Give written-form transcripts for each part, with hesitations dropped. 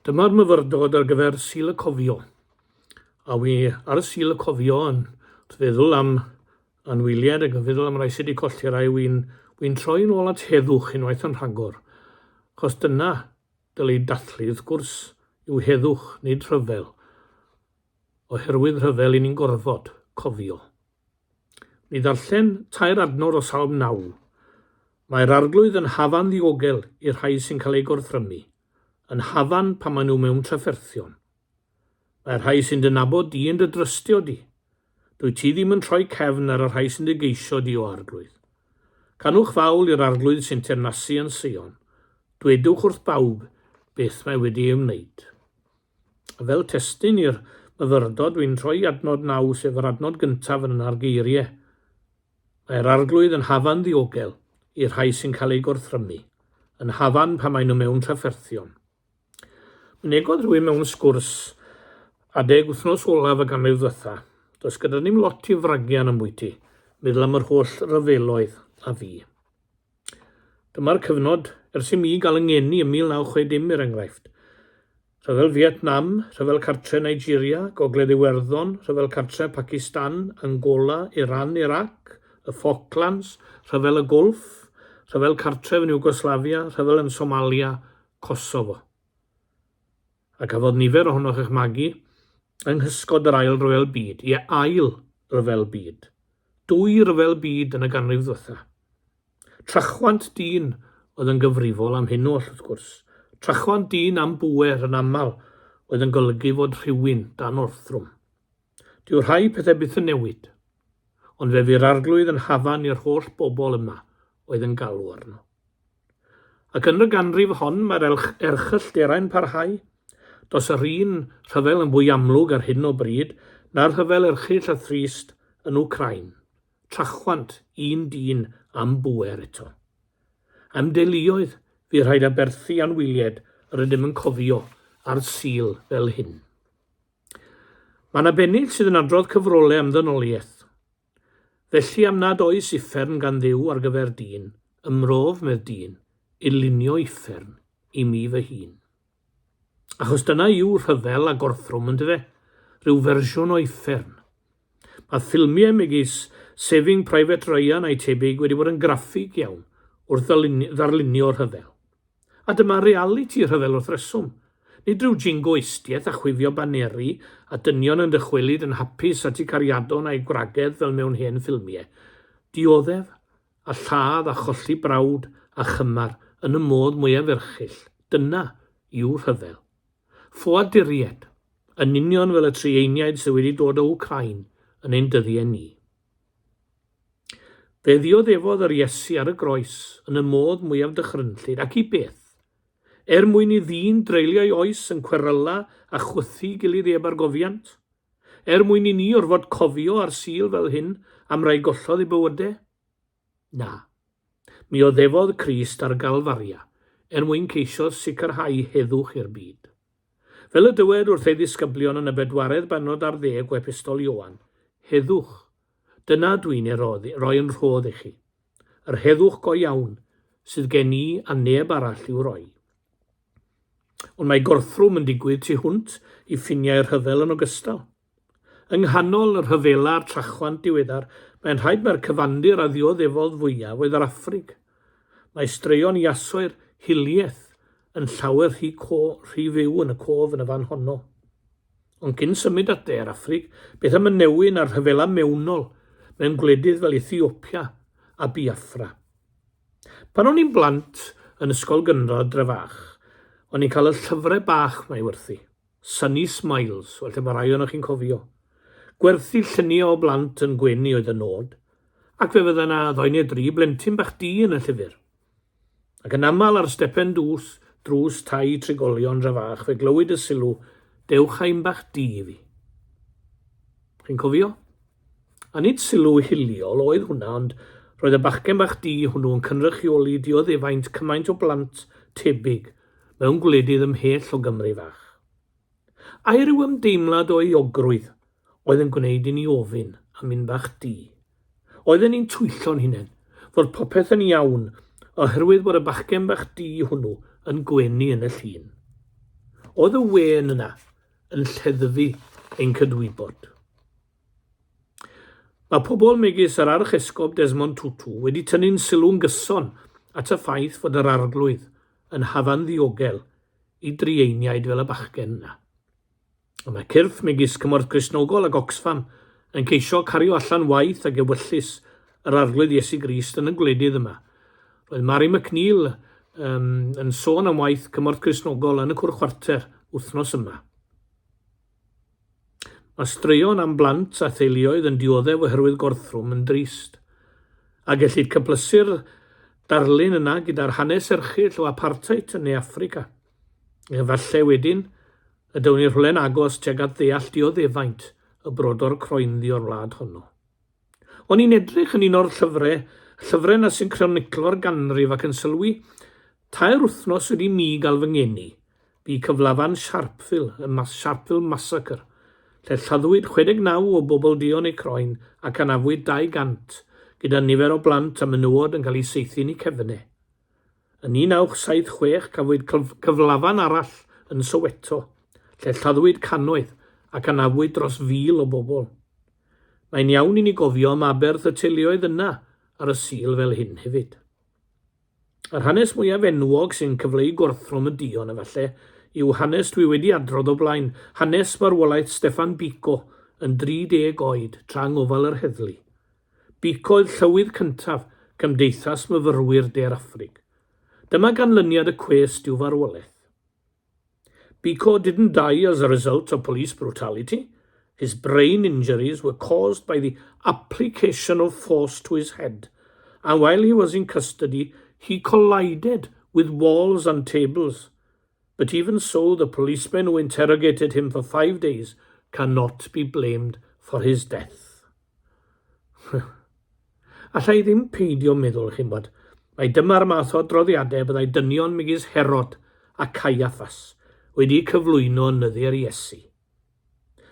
Dyma'r myfyrdod ar gyfer Sul y Cofio. A wi ar y Sul y Cofio yn feddwl am anwyliad ac yn feddwl am rai sydd wedi colli rai wy'n troi nôl at heddwch unwaith yn rhagor. Chos dyna dylai dathlu wrth gwrs yw heddwch nid rhyfel. Oherwydd rhyfel i ni'n gorfod cofio. Ni ddarllen tair adnod o Salm 9. Mae'r arglwydd yn hafan ddiogel i'r rhai sy'n cael ei gorthrymu, yn hafan pan maen nhw mewn trafferthion. Mae'r rhai sy'n dynabod di yn dy drystio di. Dwi ti ddim yn troi cefn ar y rhai sy'n dy geisio di o arglwydd. Canwch fawl i'r arglwydd sy'n teyrnasu yn Sion. Dwedwch wrth bawb beth mae wedi ei wneud. A fel testyn i'r myfyrdod, dwi'n troi adnod 9 sef yr adnod gyntaf yn yr geiriau. Mae'r arglwydd yn hafan ddiogel i'r rhai sy'n cael ei gorthrymu, yn hafan pan maen nhw mewn trafferthion. Mynegodd rhywun mewn sgwrs adeg wythnos olaf y ganrif ddiwetha. Does gyda ni'n lot i fragian am bwyty, meddwl am yr holl ryfeloedd a fi. Dyma'r cyfnod ers i mi gael yngeni ym 1960 er enghraifft. Rhyfel Vietnam, rhyfel cartre Nigeria, Gogledd Iwerddon, rhyfel cartre Pakistan, Angola, Iran, Iraq, y Falklands, rhyfel y Golf, rhyfel cartref yn Iwgoslafia, rhyfel yn Somalia, Kosovo. A cafodd nifer ohonoch eich magu yng nghysgod yr ail ryfel byd, ail ryfel byd. 2 ryfel byd yn y ganrif ddiwetha. Trachwant dyn oedd yn gyfrifol am hyn oll wrth gwrs. Trachwant dyn am bwer yn aml oedd yn golygu fod rhywun dan orthrwm. Dyw'r rhai pethau byth yn newid, ond fe fy'r arglwydd yn hafan i'r holl bobl yma oedd yn galw arno. Ac yn y ganrif hon mae'r erchyllterain parhau. Does yr un rhyfel yn fwy amlwg ar hyn o bryd na'r rhyfel erchyll a thrist yn Wcrain. Trachwant un dyn am bwer eto. Am deuluoedd fydd rhaid aberthu anwyliad yr ydym yn cofio ar Sul fel hyn. Mae'n abennill sydd yn adrodd cyfrolau am ddynoliaeth. Felly am nad oes uffern gan Dduw ar gyfer dyn, ymrof medd dyn, i lunio uffern i mi fy hun. Achos dyna yw rhyfel a gorthrwm yn dyfe, rhyw fersiwn o uffern. Mae ffilmiau megis Saving Private Ryan a'i tebyg wedi bod yn graffig iawn wrth ddarlunio'r rhyfel. A dyma reality rhyfel wrth reswm. Nid rhyw jingo istiaeth a chwifio baneri a dynion yn dychwelyd yn hapus at eu cariadon a'i gwragedd fel mewn hen ffilmiau. Dioddef a lladd a cholli brawd a chymar yn y modd mwyaf erchyll. Dyna yw rhyfel. Ffoaduried, yn union fel y trieiniaid sydd wedi dod o Wcrain yn ein dyddiau ni. Fe ddioddefodd yr Iesu ar y groes yn y modd mwyaf dychrynllyd ac i beth. Mwyn i ddyn dreulio'i oes yn cweryla a chwythu gilydd eb argofiant? Mwyn i ni orfod cofio ar Sul fel hyn am rai gollodd i bywydau? Na. Mi oddefodd Crist ar galfaria mwyn ceisio sicrhau heddwch i'r byd. Fel y dywed wrth ei ddisgyblion yn y 4 bennod ar 10 o epistol Ioan, heddwch, dyna dwi'n roi yn rhodd i chi. Yr heddwch go iawn sydd gen i a neb arall i'w roi. Ond mae gorthrwm yn digwydd tu hwnt i ffiniau'r rhyfel yn ogystal. Yng nghanol yr rhyfela'r trachwant diweddar, mae'n rhaid mae'r cyfandir a ddioddefodd fwyaf oedd yr Affrig. Mae straeon Iasoer hiliaeth yn llawer rhy fyw yn y cof yn y fan honno. Ond cyn symud at de'r Affrig, beth am y newyn a'r rhyfela mewnol mewn gwledydd fel Ethiopia a Biafra. Pan o'n i'n blant yn ysgol gynradd Drefach, o'n i'n cael y llyfrau bach mae wrthi. Sunny Smiles, fel te mae rai o'ch chi'n cofio. Gwerthu lluniau o blant yn gwenu oedd y nod, ac fe fydda yna 2 neu 3 blentyn bach di yn y llyfr. Ac yn aml ar stepen drws tai trigolion Drefach, fe glywyd y sylw, dewch ein bach di i fi. Chi'n cofio? A nid sylw hiliol oedd hwnna, ond roedd y bachgen bach di hwnnw yn cynrychioli dioddefaint cymaint o blant tebyg mewn gwledydd ymhell o Gymru fach. Ai ryw ymdeimlad o euogrwydd oedd yn gwneud i ni ofyn am un bach di. Oedden ni'n twyllo'n hunain fod popeth yn iawn oherwydd bod y bachgen bach di hwnnw yn gwenu yn y llun. oedd y wen yna yn lleddfu ein cydwybod. Mae pobl megis yr archesgob Desmond Tutu wedi tynnu'n sylw'n gyson at y ffaith fod yr arglwydd yn hafan ddiogel i drieiniaid fel y bachgen yna. Mae cyrff megis cymorth Gristnogol ac Oxfam yn ceisio cario allan waith ac ewyllus yr arglwydd Iesu Grist yn y gwledydd yma. Roedd Mary McNeill yn sôn am waith cymorth Gristnogol yn y cwr chwarter wythnos yma. Mae straeon am blant a theuluoedd yn dioddef oherwydd gorthrwm yn drist. A gellid cyplysu'r darlun yna gyda'r hanes erchyll o apartheid yn Africa. Efallai wedyn, y dawn ni'r rhywle'n agos tuag at ddeall dioddefaint y brodor croenddi o'r wlad honno. O'n i'n edrych yn un o'r llyfrau na sy'n croniclo'r ganrif ac yn sylwi, tair wythnos wedi mi gael fy ngeni, bu cyflafan Sharpeville Massacre, lle lladdwyd 69 o bobl dion eu croen ac anafwyd 200 gyda nifer o blant a menywod yn cael ei saethu'n eu cefnau. Yn 1976 cafwyd cyflafan arall yn Soweto, lle lladdwyd cannoedd ac anafwyd dros 1,000 o bobl. Mae'n iawn i ni gofio am aberth y teuluoedd yna ar y Sul fel hyn hefyd. Yr hanes mwyaf enwog sy'n cyfleu gwrthryfel y dion efallai yw hanes dwi wedi adrodd o blaen, hanes marwolaeth Steffan Biko yn 30 oed tra ngofal yr heddlu. Biko oedd llywydd cyntaf Cymdeithas Myfyrwyr Der Affrig. Dyma ganlyniad y cwest yw farwolaeth. Biko didn't die as a result of police brutality. His brain injuries were caused by the application of force to his head, and while he was in custody, he collided with walls and tables. But even so, the policemen who interrogated him for 5 days cannot be blamed for his death. Allai ddim peidio meddwl chi'n bod, mae dyma'r math o droddiadau byddai dynion megis Herod a Caiaffas wedi cyflwyno nyddi'r Iesu.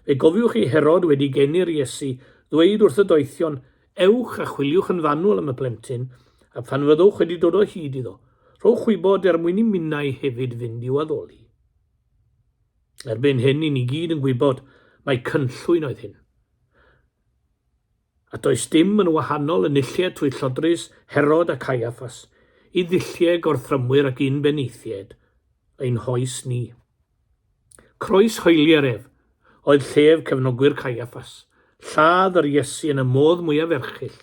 Fe gofiwch chi Herod wedi genu'r Iesu ddweud wrth y doethion, ewch a chwiliwch yn fanwl am y plentyn, a phan fyddwch wedi dod o hyd iddo, rhowch wybod mwyn i minnau hefyd fynd i'w addoli. Erbyn hyn i ni gyd yn gwybod mae cynllwyn oedd hyn. A does dim yn wahanol yn illiau trwy llodrys Herod a Caiaffas i ddilliau gorthrymwyr ac un beneithiaid ein hoes ni. Croes hoeli'r ef oedd llef cefnogwyr Caiaffas, lladd yr Iesu yn y modd mwyaf erchyll.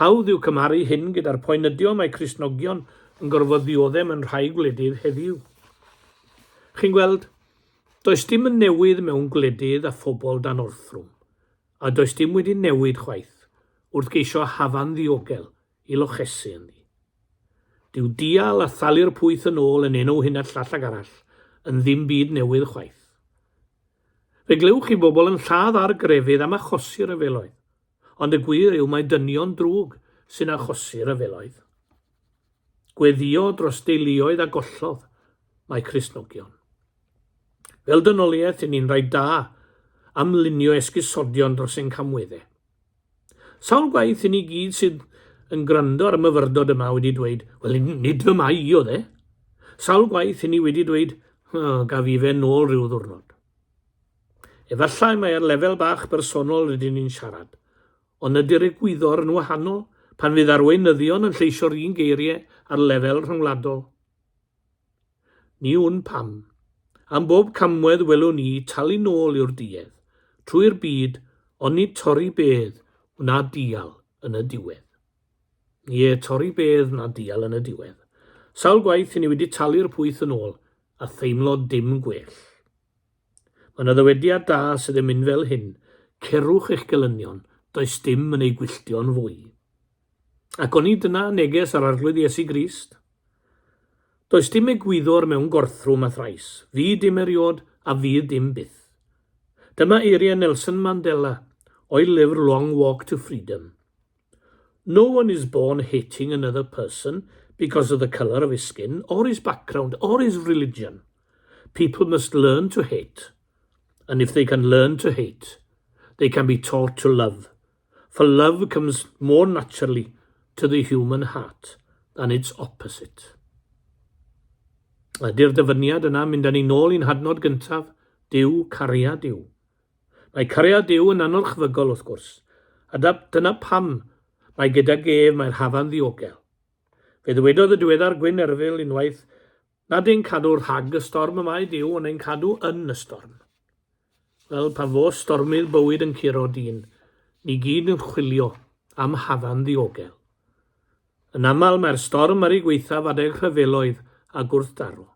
Hawdd yw cymaru hyn gyda'r poenydio mae Cristnogion yn gorfod ddioddef yn rhai gwledydd heddiw. Chi'n gweld, does dim yn newydd mewn gwledydd a phobl dan orthrwm, a does dim wedi newid chwaith wrth geisio hafan ddiogel i lochesu yn ddi. Dyw dial a thalu'r pwyth yn ôl yn enw hyn a llall ag arall yn ddim byd newydd chwaith. Fe glywch chi bobl yn lladd ar grefydd am achosi ryfeloedd, ond y gwir yw mae dynion drwg sy'n achosi ryfeloedd. Gweddio dros deuluoedd a gollodd mae Cristnogion. Fel dynoliaeth, ni'n rhaid da am lunio esgusodion dros ein camweddau. Sawl gwaith i ni gyd sydd yn gwrando ar y myfyrdod yma wedi dweud, wel, nid fy mai o dde. Sawl gwaith i ni wedi dweud, gaf i fe nôl rhyw ddwrnod. Efallai mae ar lefel bach bersonol rydyn ni'n siarad, ond ydy'r egwyddor yn wahanol pan fydd arweinyddion yn lleisio'r un geiriau ar lefel rhyngwladol. Ni wn pam, am bob camwedd welwn ni talu nôl i'r diedd, trwy'r byd, ond ni torri bedd wna dial yn y diwedd. Ie, torri bedd wna dial yn y diwedd. Sawl gwaith i ni wedi talu'r pwyth yn ôl a theimlo dim gwell. Mae'n addywediad da sydd yn mynd fel hyn, cerwch eich gelynion, does dim yn ei gwylltio'n fwy. Ac o'n i dyna neges ar arglwydd Iesu Grist. Does dim egwyddor mewn gorthrwm a thrais, fi dim eriod a fi dim byth. Dyma eiriau Nelson Mandela o'i lyfr Long Walk to Freedom. No one is born hating another person because of the colour of his skin, or his background, or his religion. People must learn to hate. And if they can learn to hate, they can be taught to love. For love comes more naturally to the human heart than its opposite. Ydy'r dyfyniad yna mynd â ni nôl i'n hadnod gyntaf, Duw cariad Duw. Mae cariad Duw yn anorchfygol wrth gwrs, a dyna pam mae gyda gef mae'r hafan ddiogel. Fe ddywedodd y diweddar Gwyn Erfil unwaith, nad ein cadw rhag y storm yma i Duw, ond ein cadw yn y storm. Wel, pan fo stormydd bywyd yn curo dyn, ni gyd yn chwilio am hafan ddiogel. Yn aml mae'r storm ar ei gweithaf adeg rhyfeloedd a gwrthdaro.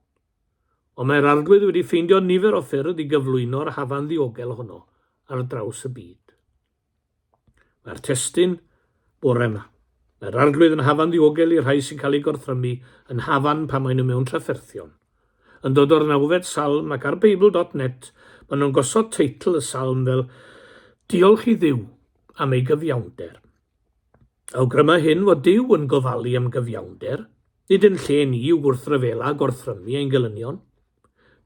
Ond mae'r arglwydd wedi ffeindio nifer o ffyrdd i gyflwyno'r hafan ddiogel honno ar draws y byd. Mae'r testyn bore yma. Mae'r arglwydd yn hafan ddiogel i'r rhai sy'n cael ei gorthrymu yn hafan pan maen nhw mewn trafferthion. Yn dod o'r nawfed salm ac ar Beibl.net maen nhw'n gosod teitl y salm fel Diolch i Dduw am ei gyfiawnder. Awgryma hyn fod Duw yn gofalu am gyfiawnder, nid yn lle ni yw gwrthryfel a gorthrymu ein gelynion.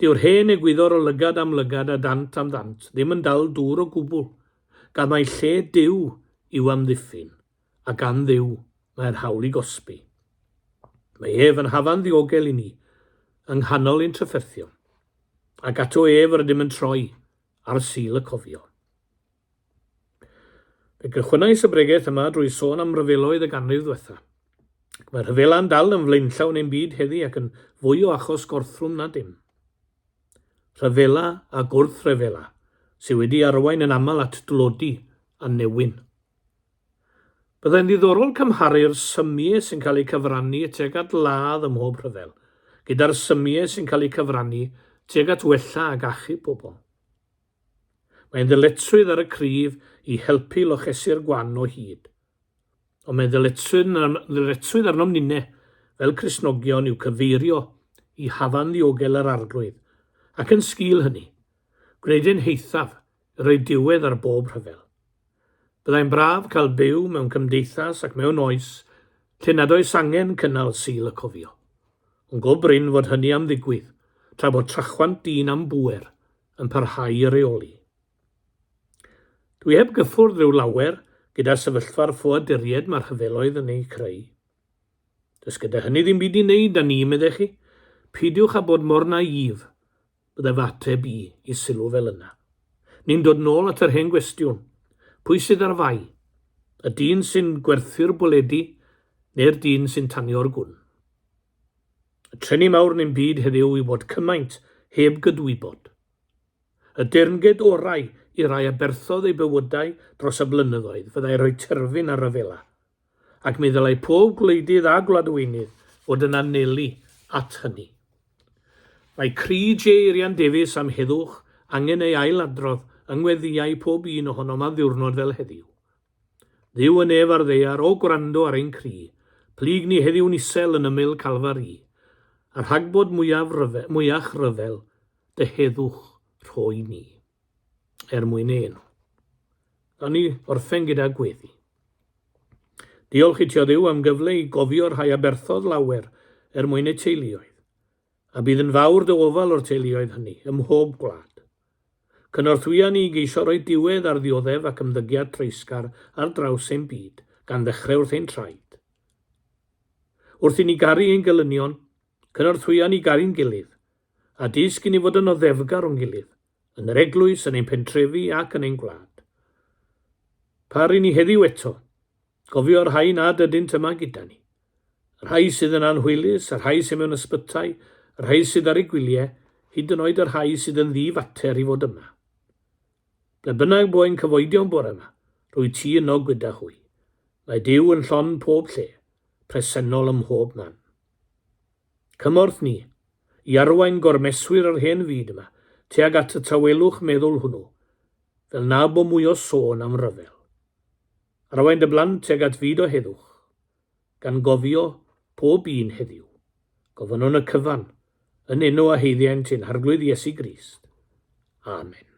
Dyw'r hen egwyddor o lygad am lygad a dant am dant ddim yn dal dŵr o gwbl, gan mae lle Duw yw amddiffyn, a gan Dduw mae'r hawl i gosbi. Mae ef yn hafan ddiogel i ni, yng nghanol ein trafferthion, ac ato ef rydym yn troi ar Sul y Cofio. Fe gychwynnais y bregaeth yma drwy sôn am ryfeloedd y ganrif ddiwethaf. Mae'r rhyfela'n dal yn flaenllaw ein byd heddi ac yn fwy o achos gorthrwm na dim. Rhyfela a gwrthryfela sydd wedi arwain yn aml at dlodi a newyn. Byddai'n ddiddorol cymharu'r symiau sy'n cael eu cyfrannu tuag at ladd ym mhob rhyfel, gyda'r symiau sy'n cael eu cyfrannu tuag at wella ag achub pobl. Mae'n ddyletswydd ar y cryf i helpu lochesu'r gwan o hyd. Ond mae ddyletswydd arnom ninnau fel Cristnogion i'w cyfeirio i hafan ddiogel yr arglwydd, ac yn sgil hynny, gwneud yn heithaf i roi diwedd ar bob rhyfel. Byddai'n braf cael byw mewn cymdeithas ac mewn oes lle nad oes angen cynnal Sul y Cofio. Ond go brin fod hynny am ddigwydd tra bod trachwant dyn am bwer yn parhau i reoli. Dwi heb gyffwrdd rhyw lawer gyda sefyllfa'r ffoaduried mae'r rhyfeloedd yn ei creu. Does gyda hynny ddim byd i wneud â ni, meddech chi? Pidiwch â bod mor naif byddai fateb i sylw fel yna. Ni'n dod nôl at yr hen gwestiwn. Pwy sydd ar fai? Y dyn sy'n gwerthu'r bwledi neu'r dyn sy'n tanio'r gwn? Y treni mawr ni'n byd heddiw i bod cymaint heb gydwybod. Y dernged orau i rai aberthodd ei bywydau dros y blynyddoedd fyddai rhoi terfyn ar ryfela, ac mi ddylai pob gwleidydd a gwladweinydd fod yn anelu at hynny. Mae cri Eirian Davies am heddwch angen ei ailadrodd yng ngweddiau pob un ohono ma ddiwrnod fel heddiw. Dduw yn ef ar ddeiar o gwrando ar ein cri, plyg ni heddiw'n isel yn ymyl Calfari, a rhag bod mwyach ryfel, dy heddwch rhoi ni. Mwyn ein. Gawn ni orffen gyda gweddi. Diolch i Tio Dduw am gyfle i gofio rhai aberthodd lawer mwyn eu teuluoedd, a bydd yn fawr dy ofal o'r teuluoedd hynny ym mhob gwlad. Cynorthwya ni geisio roi diwedd ar ddioddef ac ymddygiad treisgar ar draws ein byd, gan ddechrau wrth ein traed. Wrth i ni garu ein gelynion, cynorthwya ni garu'n gilydd, a disg i ni fod yn oddefgar o'n gilydd, yn yr eglwys, yn ein pentrefi ac yn ein gwlad. Pari ni heddiw eto, gofio rhai nad ydynt yma gyda ni. Rhai sydd yn anhwylus, rhai sydd mewn ysbytau, rhai sydd ar ei gwyliau, hyd yn oed yr rhai sydd yn ddifater i fod yma. Ble bynnag bo ein cyfoedion bore yma, rwy ti yno gyda hwy. Mae Duw yn llon pob lle, presennol ym mhob man. Cymorth ni, i arwain gormeswyr yr hen fyd yma, tuag at y tawelwch meddwl hwnnw, fel na bo mwy o sôn am ryfel. Arwain dy blant tuag at fyd o heddwch, gan gofio pob un heddiw. Gofyn nhw'n y cyfan, yn enw a heiddiau'n tyn harglwydd Iesu Grist. Amen.